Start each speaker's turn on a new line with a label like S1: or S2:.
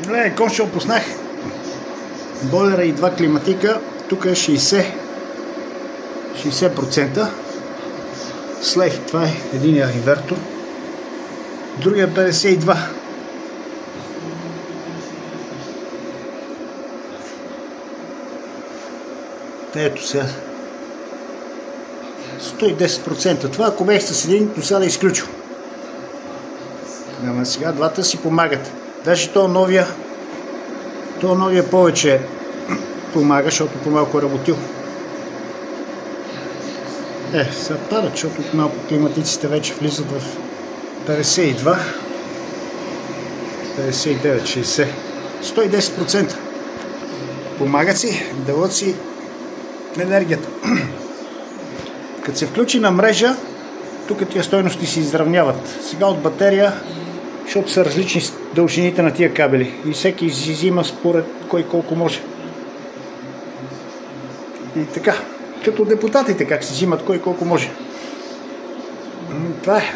S1: Гледай, конче опознах бойлера и два климатика. Тук е 60%. Слейф, това е единия инвертор. Другия 52%. Ето сега. 110%. Това ако бех с един, но сега да изключвам. Ама сега двата си помагат. Даже то новия повече помага, защото по-малко е работил. Сега падат, защото малко климатиците вече влизат в 52, 59, 60, 110%. Помагат си, дават си енергията. Като се включи на мрежа, тук тия стойности се изравняват. Сега от батерия, защото са различни дължините на тия кабели и всеки иззима според кой колко може. И така, като депутатите как си взимат кой колко може. Това е.